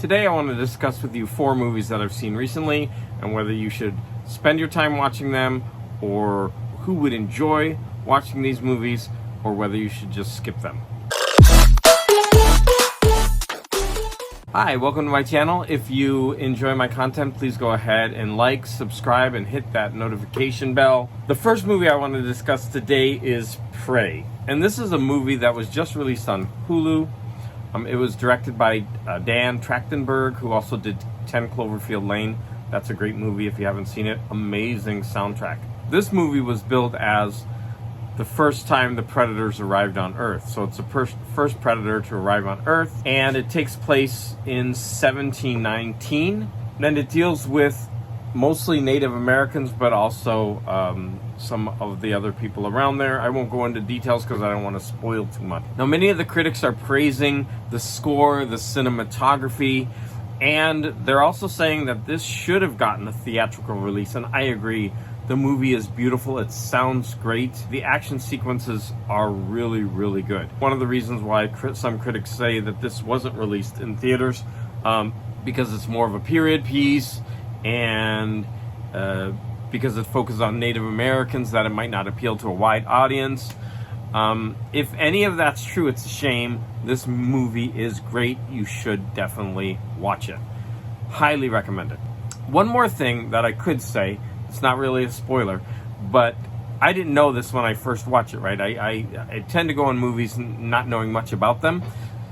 Today I want to discuss with you 4 movies that I've seen recently and whether you should spend your time watching them or who would enjoy watching these movies or whether you should just skip them. Hi, welcome to my channel. If you enjoy my content, please go ahead and like, subscribe, and hit that notification bell. The first movie I want to discuss today is Prey. And this is a movie that was just released on Hulu. It was directed by Dan Trachtenberg, who also did 10 Cloverfield Lane. That's a great movie if you haven't seen it. Amazing soundtrack. This movie was billed as the first time the Predators arrived on Earth. So it's the first Predator to arrive on Earth, and it takes place in 1719. And it deals with mostly Native Americans, but also some of the other people around there. I won't go into details because I don't want to spoil too much. Now, many of the critics are praising the score, the cinematography, and they're also saying that this should have gotten a theatrical release, and I agree. The movie is beautiful. It sounds great. The action sequences are really, really good. One of the reasons why some critics say that this wasn't released in theaters, because it's more of a period piece, and because it focuses on Native Americans, that it might not appeal to a wide audience. If any of that's true, it's a shame. This movie is great. You should definitely watch it. Highly recommend it. One more thing that I could say, it's not really a spoiler, but I didn't know this when I first watched it, right? I tend to go on movies not knowing much about them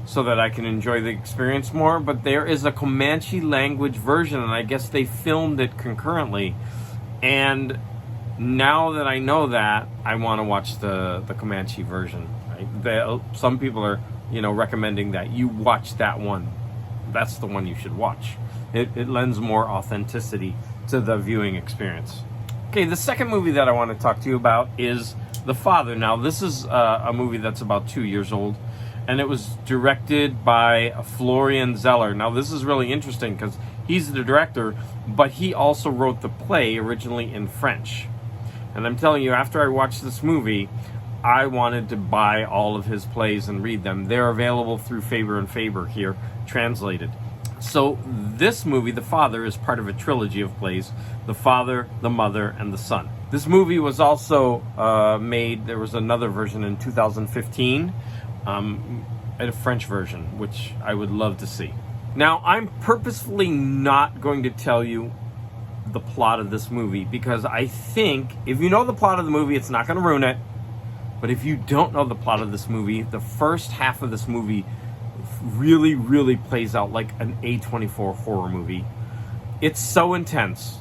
so that I can enjoy the experience more, but there is a Comanche language version, and I guess they filmed it concurrently. And now that I know that, I want to watch the Comanche version, right? Some people are, recommending that you watch that one. That's the one you should watch. It lends more authenticity to the viewing experience. Okay, the second movie that I want to talk to you about is The Father. Now, this is a movie that's about 2 years old, and it was directed by Florian Zeller. Now, this is really interesting because he's the director, but he also wrote the play originally in French. And I'm telling you, after I watched this movie, I wanted to buy all of his plays and read them. They're available through Faber and Faber here, translated. So this movie, The Father, is part of a trilogy of plays, The Father, the Mother, and the Son. This movie was also made, there was another version in 2015, a French version, which I would love to see. Now, I'm purposefully not going to tell you the plot of this movie, because I think if you know the plot of the movie, it's not going to ruin it. But if you don't know the plot of this movie, the first half of this movie really, really plays out like an A24 horror movie. It's so intense.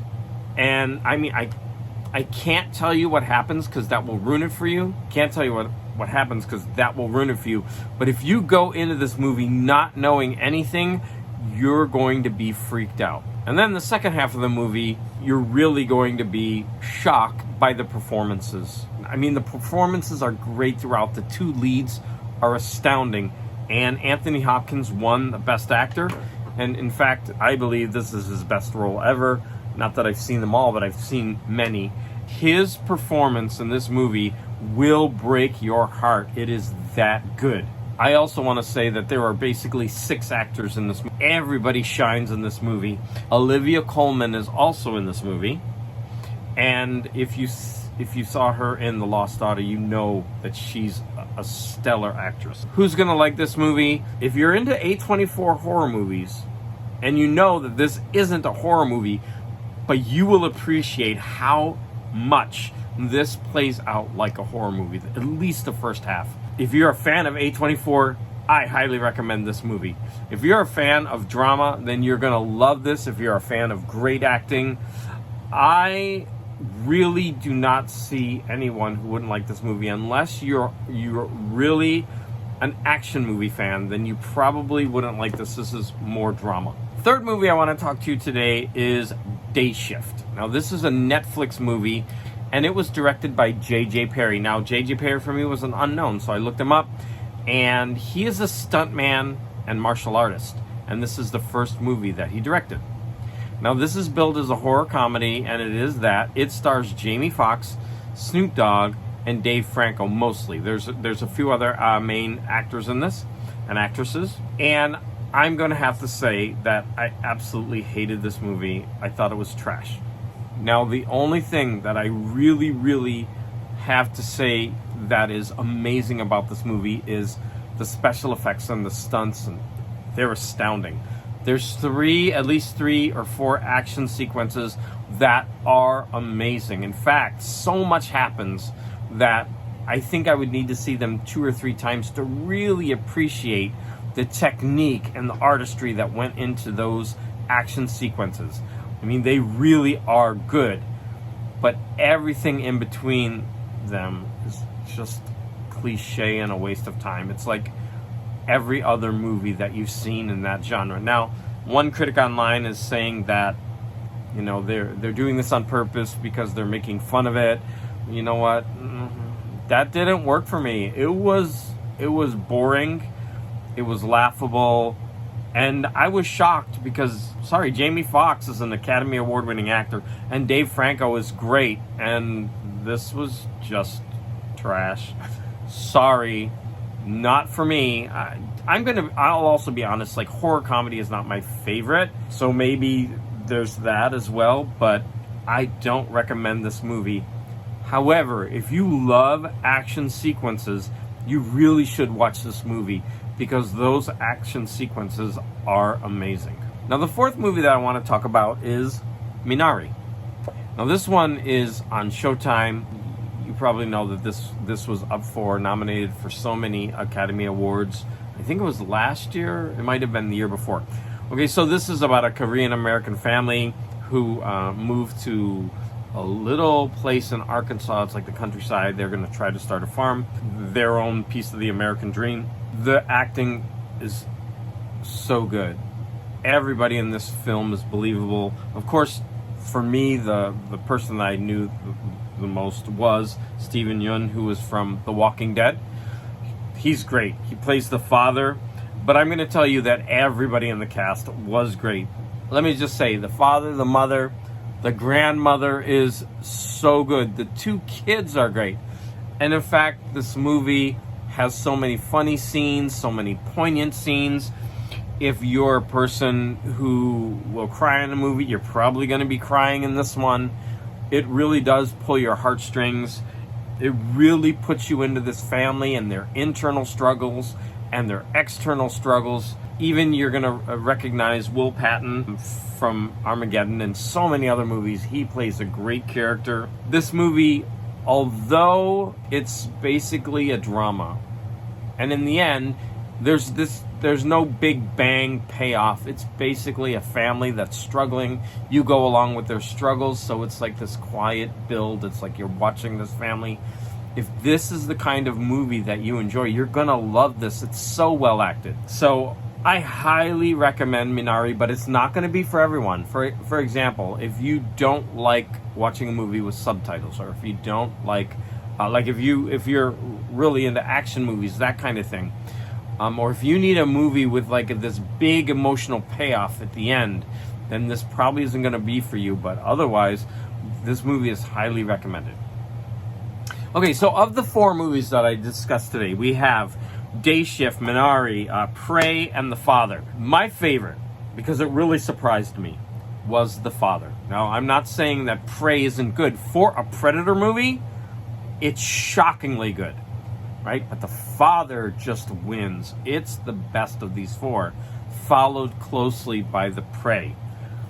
And I mean, I can't tell you what happens because that will ruin it for you. Can't tell you what happens because that will ruin it for you. But if you go into this movie not knowing anything, you're going to be freaked out. And then the second half of the movie, you're really going to be shocked by the performances. I mean, the performances are great throughout. The 2 leads are astounding. And Anthony Hopkins won the Best Actor. And in fact, I believe this is his best role ever. Not that I've seen them all, but I've seen many. His performance in this movie will break your heart. It is that good. I also want to say that there are basically 6 actors in this movie. Everybody shines in this movie. Olivia Colman is also in this movie. And if you saw her in The Lost Daughter, you know that she's a stellar actress. Who's gonna like this movie? If you're into A24 horror movies, and you know that this isn't a horror movie, but you will appreciate how much this plays out like a horror movie, at least the first half. If you're a fan of A24, I highly recommend this movie. If you're a fan of drama, then you're gonna love this. If you're a fan of great acting, I really do not see anyone who wouldn't like this movie. Unless you're really an action movie fan, then you probably wouldn't like this. This is more drama. Third movie I want to talk to you today is Day Shift. Now, this is a Netflix movie, and it was directed by J.J. Perry. Now, J.J. Perry for me was an unknown, so I looked him up, and he is a stuntman and martial artist, and this is the first movie that he directed. Now, this is billed as a horror comedy, and it is that. It stars Jamie Foxx, Snoop Dogg, and Dave Franco mostly. There's a few other main actors in this, and actresses. And I'm going to have to say that I absolutely hated this movie. I thought it was trash. Now, the only thing that I really, really have to say that is amazing about this movie is the special effects and the stunts, and they're astounding. There's at least three or four action sequences that are amazing. In fact, so much happens that I think I would need to see them 2 or 3 times to really appreciate the technique and the artistry that went into those action sequences. I mean, they really are good, but everything in between them is just cliche and a waste of time. It's like every other movie that you've seen in that genre. Now, one critic online is saying that, you know, they're doing this on purpose because they're making fun of it. You know what? That didn't work for me. It was boring. It was laughable. And I was shocked because, Jamie Foxx is an Academy Award-winning actor, and Dave Franco is great, and this was just trash. Sorry, not for me. I'll also be honest, like, horror comedy is not my favorite, so maybe there's that as well, but I don't recommend this movie. However, if you love action sequences, you really should watch this movie, because those action sequences are amazing. Now, the fourth movie that I want to talk about is Minari. Now, this one is on Showtime. You probably know that this was nominated for so many Academy Awards. I think it was last year. It might have been the year before. Okay, so this is about a Korean-American family who moved to a little place in Arkansas. It's like the countryside. They're going to try to start a farm, their own piece of the American dream. The acting is so good. Everybody in this film is believable. Of course, for me, the person that I knew the most was Steven Yeun, who was from The Walking Dead. He's great. He plays the father. But I'm going to tell you that everybody in the cast was great. Let me just say, the father, the mother, the grandmother is so good. The 2 kids are great. And in fact, this movie has so many funny scenes, so many poignant scenes. If you're a person who will cry in a movie, you're probably going to be crying in this one. It really does pull your heartstrings. It really puts you into this family and their internal struggles and their external struggles. Even you're going to recognize Will Patton from Armageddon and so many other movies. He plays a great character. This movie, although it's basically a drama, and in the end, there's no big bang payoff. It's basically a family that's struggling. You go along with their struggles, so it's like this quiet build. It's like you're watching this family. If this is the kind of movie that you enjoy, you're gonna love this. It's so well acted. So I highly recommend Minari, but it's not going to be for everyone. For example, if you don't like watching a movie with subtitles, or if you don't like if you're really into action movies, that kind of thing, or if you need a movie with like this big emotional payoff at the end, then this probably isn't going to be for you. But otherwise, this movie is highly recommended. Okay, so of the 4 movies that I discussed today, we have Day Shift, Minari, Prey, and The Father. My favorite, because it really surprised me, was The Father. Now, I'm not saying that Prey isn't good. For a Predator movie, it's shockingly good, right? But The Father just wins. It's the best of these 4, followed closely by The Prey.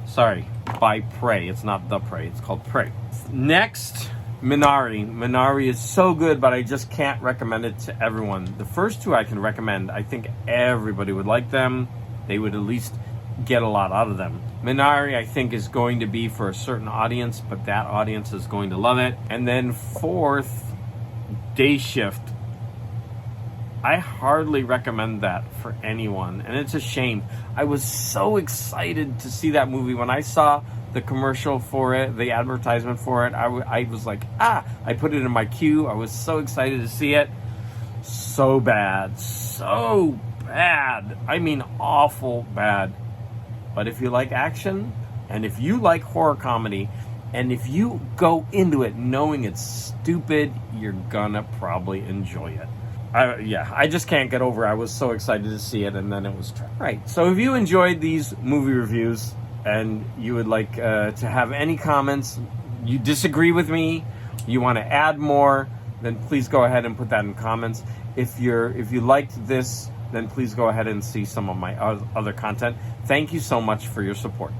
Sorry, by Prey. It's not The Prey. It's called Prey. Next, Minari. Minari is so good, but I just can't recommend it to everyone. The first 2 I can recommend. I think everybody would like them. They would at least get a lot out of them. Minari, I think, is going to be for a certain audience, but that audience is going to love it. And then 4th, Day Shift. I hardly recommend that for anyone, and it's a shame. I was so excited to see that movie. When I saw the commercial for it, the advertisement for it, I was like, I put it in my queue. I was so excited to see it. So bad. I mean, awful bad. But if you like action, and if you like horror comedy, and if you go into it knowing it's stupid, you're gonna probably enjoy it. I just can't get over it. I was so excited to see it, and then it was trash. Right. So if you enjoyed these movie reviews and you would like to have any comments, you disagree with me, you want to add more, then please go ahead and put that in comments. If you liked this, then please go ahead and see some of my other content. Thank you so much for your support.